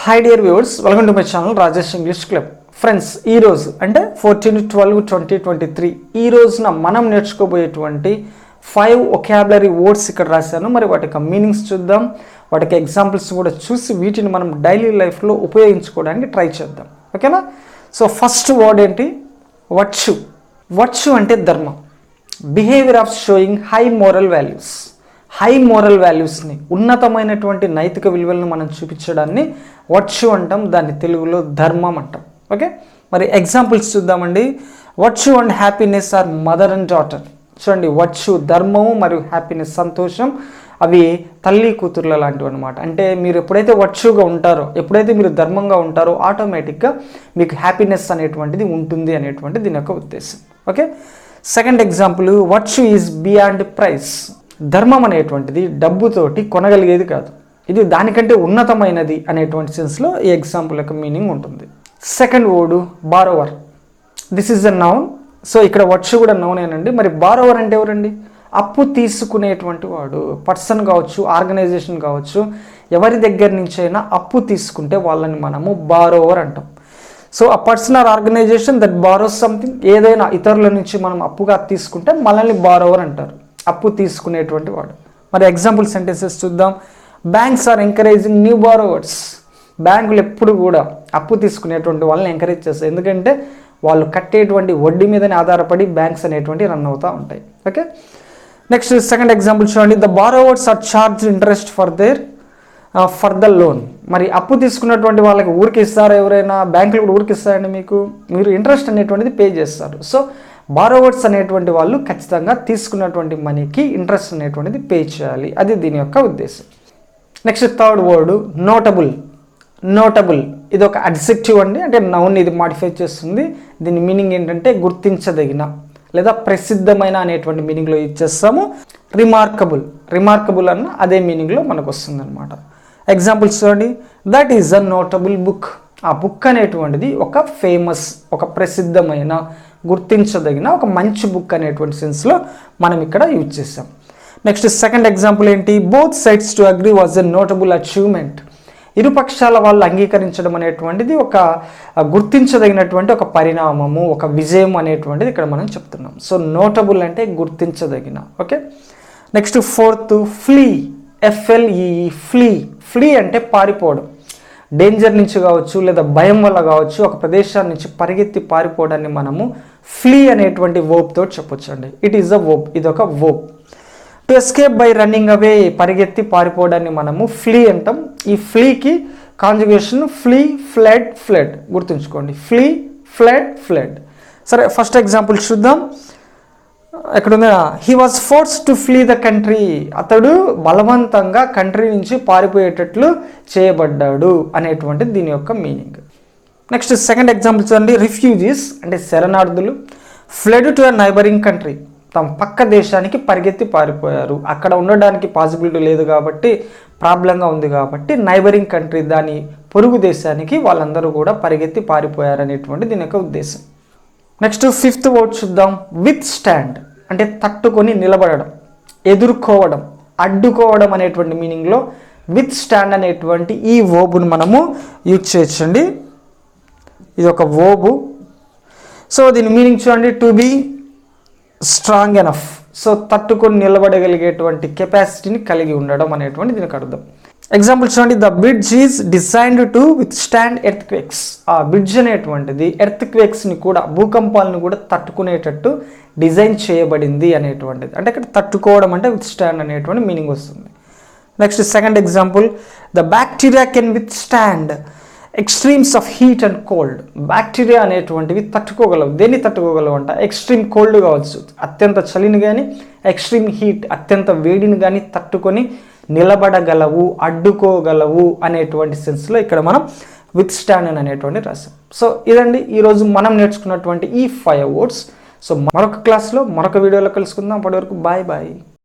Hi dear viewers, welcome to my channel Rajesh English club. Friends, ఈరోజు అంటే 14/12/2023 ఈ రోజున మనం నేర్చుకోబోయేటువంటి 5 ఒకాబులరీ వర్డ్స్ ఇక్కడ రాశాను. మరి వాటి యొక్క మీనింగ్స్ చూద్దాం, వాటికి ఎగ్జాంపుల్స్ కూడా చూసి వీటిని మనం డైలీ లైఫ్లో ఉపయోగించుకోవడానికి ట్రై చేద్దాం. ఓకేనా? సో ఫస్ట్ వర్డ్ ఏంటి? వర్చ్యూ. వర్చ్యూ అంటే ధర్మం, behaviour of showing high moral values. High moral వాల్యూస్ని, ఉన్నతమైనటువంటి నైతిక విలువలను మనం చూపించడాన్ని వర్చ్యూ అంటాం. దాన్ని తెలుగులో ధర్మం అంటాం. ఓకే, మరి ఎగ్జాంపుల్స్ చూద్దామండి. Virtue and happiness or mother and daughter. చూడండి, వర్చ్యూ ధర్మము మరియు హ్యాపీనెస్ సంతోషం, అవి తల్లి కూతుర్ల లాంటివి అనమాట. అంటే మీరు ఎప్పుడైతే వర్చ్యూగా ఉంటారో, ఎప్పుడైతే మీరు ధర్మంగా ఉంటారో, ఆటోమేటిక్గా మీకు హ్యాపీనెస్ అనేటువంటిది ఉంటుంది అనేటువంటి దీని యొక్క ఉద్దేశం. Okay, second example, virtue is beyond price. ధర్మం అనేటువంటిది డబ్బుతోటి కొనగలిగేది కాదు, ఇది దానికంటే ఉన్నతమైనది అనేటువంటి సెన్స్లో ఈ ఎగ్జాంపుల్ యొక్క మీనింగ్ ఉంటుంది. Second word borrower. This is a noun. So ఇక్కడ వర్చ్యూ కూడా నౌనేనండి. మరి బారోవర్ అంటే ఎవరండి? అప్పు తీసుకునేటువంటి వాడు. పర్సన్ కావచ్చు, ఆర్గనైజేషన్ కావచ్చు, ఎవరి దగ్గర నుంచి అయినా అప్పు తీసుకుంటే వాళ్ళని మనము బారోవర్ అంటాం. So a person or organization that borrows something, ఏదైనా ఇతరుల నుంచి మనం అప్పుగా తీసుకుంటే మనల్ని బారోవర్ అంటారు, అప్పు తీసుకునేటువంటి వాడు. మరి ఎగ్జాంపుల్ సెంటెన్సెస్ చూద్దాం. Banks are encouraging new borrowers. బ్యాంకులు ఎప్పుడు కూడా అప్పు తీసుకునేటువంటి వాళ్ళని ఎంకరేజ్ చేస్తాయి, ఎందుకంటే వాళ్ళు కట్టేటువంటి వడ్డీ మీదనే ఆధారపడి బ్యాంక్స్ అనేటువంటి రన్ అవుతూ ఉంటాయి. ఓకే, నెక్స్ట్ సెకండ్ ఎగ్జాంపుల్ చూడండి. The borrowers are charge interest for the loan. మరి అప్పు తీసుకున్నటువంటి వాళ్ళకి ఊరికి ఇస్తారా? ఎవరైనా బ్యాంకులు కూడా ఊరికి ఇస్తారండి. మీరు ఇంట్రెస్ట్ అనేటువంటిది పే చేస్తారు. సో బారోవర్స్ అనేటువంటి వాళ్ళు ఖచ్చితంగా తీసుకున్నటువంటి మనీకి ఇంట్రెస్ట్ అనేటువంటిది పే చేయాలి, అది దీని యొక్క ఉద్దేశం. Next third word notable. Notable ఇది ఒక అడ్జెక్టివ్ అండి, అంటే నౌన్ ఇది మాడిఫై చేస్తుంది. దీని మీనింగ్ ఏంటంటే గుర్తించదగిన లేదా ప్రసిద్ధమైన అనేటువంటి మీనింగ్లో ఇచ్చేస్తాము. రిమార్కబుల్, రిమార్కబుల్ అన్న అదే మీనింగ్లో మనకు వస్తుంది అనమాట. ఎగ్జాంపుల్స్ చూడండి. That is a notable book. ఆ బుక్ అనేటువంటిది ఒక ఫేమస్, ఒక ప్రసిద్ధమైన, గుర్తించదగిన ఒక మంచి బుక్ అనేటువంటి సెన్స్లో మనం ఇక్కడ యూజ్ చేసాం. నెక్స్ట్ సెకండ్ ఎగ్జాంపుల్ ఏంటి? Both sides to agree was a notable achievement. ఇరుపక్షాల వాళ్ళు అంగీకరించడం అనేటువంటిది ఒక గుర్తించదగినటువంటి ఒక పరిణామము, ఒక విజయం అనేటువంటిది ఇక్కడ మనం చెప్తున్నాం. సో నోటబుల్ అంటే గుర్తించదగిన. Okay, next fourth flea. FLEE, flea. Flea అంటే పారిపోవడం, డేంజర్ నుంచి కావచ్చు లేదా భయం వల్ల కావచ్చు, ఒక ప్రదేశాన్ని నుంచి పరిగెత్తి పారిపోవడాన్ని మనము ఫ్లీ అనేటువంటి వర్బ్ తోటి చెప్పొచ్చు అండి. ఇట్ ఈస్ అ వర్బ్, ఇది ఒక verb. To escape by running away, పరిగెత్తి పారిపోవడాన్ని మనము ఫ్లీ అంటాం. ఈ ఫ్లీకి కాంజుగేషన్ ఫ్లీ, ఫ్లెడ్, ఫ్లెడ్. గుర్తుంచుకోండి, ఫ్లీ, ఫ్లెడ్, ఫ్లెడ్. సరే, ఫస్ట్ ఎగ్జాంపుల్ చూద్దాం. ఎక్కడుందా? He was force to flee the country. అతడు బలవంతంగా కంట్రీ నుంచి పారిపోయేటట్లు చేయబడ్డాడు అనేటువంటి దీని యొక్క మీనింగ్. నెక్స్ట్ సెకండ్ ఎగ్జాంపుల్ చూడండి. రిఫ్యూజీస్ అంటే శరణార్థులు. Fled to a neighbouring country. తమ పక్క దేశానికి పరిగెత్తి పారిపోయారు. అక్కడ ఉండడానికి పాసిబిలిటీ లేదు కాబట్టి, ప్రాబ్లంగా ఉంది కాబట్టి నైబరింగ్ కంట్రీ, దాని పొరుగు దేశానికి వాళ్ళందరూ కూడా పరిగెత్తి పారిపోయారు అనేటువంటి దీని యొక్క ఉద్దేశం. నెక్స్ట్ ఫిఫ్త్ వర్డ్ చూద్దాం. విత్ స్టాండ్ అంటే తట్టుకొని నిలబడడం, ఎదుర్కోవడం, అడ్డుకోవడం అనేటువంటి మీనింగ్లో విత్ స్టాండ్ అనేటువంటి ఈ వర్బ్ను మనము యూజ్ చేయొచ్చండి. ఇది ఒక వర్బ్. సో దీని మీనింగ్ చూడండి. To be strong enough. So తట్టుకొని నిలబడగలిగేటువంటి కెపాసిటీని కలిగి ఉండడం అనేటువంటి దీనికి అర్థం. ఎగ్జాంపుల్ చూడండి. The bridge is designed to with stand earth quakes. ఆ బ్రిడ్జ్ అనేటువంటిది ఎర్త్ క్వేక్స్ని కూడా, భూకంపాలను కూడా తట్టుకునేటట్టు డిజైన్ చేయబడింది అనేటువంటిది. అంటే ఇక్కడ తట్టుకోవడం అంటే విత్ స్టాండ్ అనేటువంటి మీనింగ్ వస్తుంది. Next second example. The bacteria can with stand extremes of heat and cold. Bacteria అనేటువంటివి తట్టుకోగలవు. దేన్ని తట్టుకోగలవు అంట? ఎక్స్ట్రీమ్ కోల్డ్ కావచ్చు, అత్యంత చలిని కానీ, ఎక్స్ట్రీమ్ హీట్ అత్యంత వేడిని కానీ తట్టుకొని నిలబడగలవు, అడ్డుకోగలవు అనేటువంటి సెన్స్లో ఇక్కడ మనం విత్ స్టాండ్ అనేటువంటి రాసాం. సో ఇదండి ఈరోజు మనం నేర్చుకున్నటువంటి ఈ 5 వర్డ్స్. సో మరొక క్లాస్లో మరొక వీడియోలో కలుసుకుందాం. అప్పటి వరకు బాయ్ బాయ్.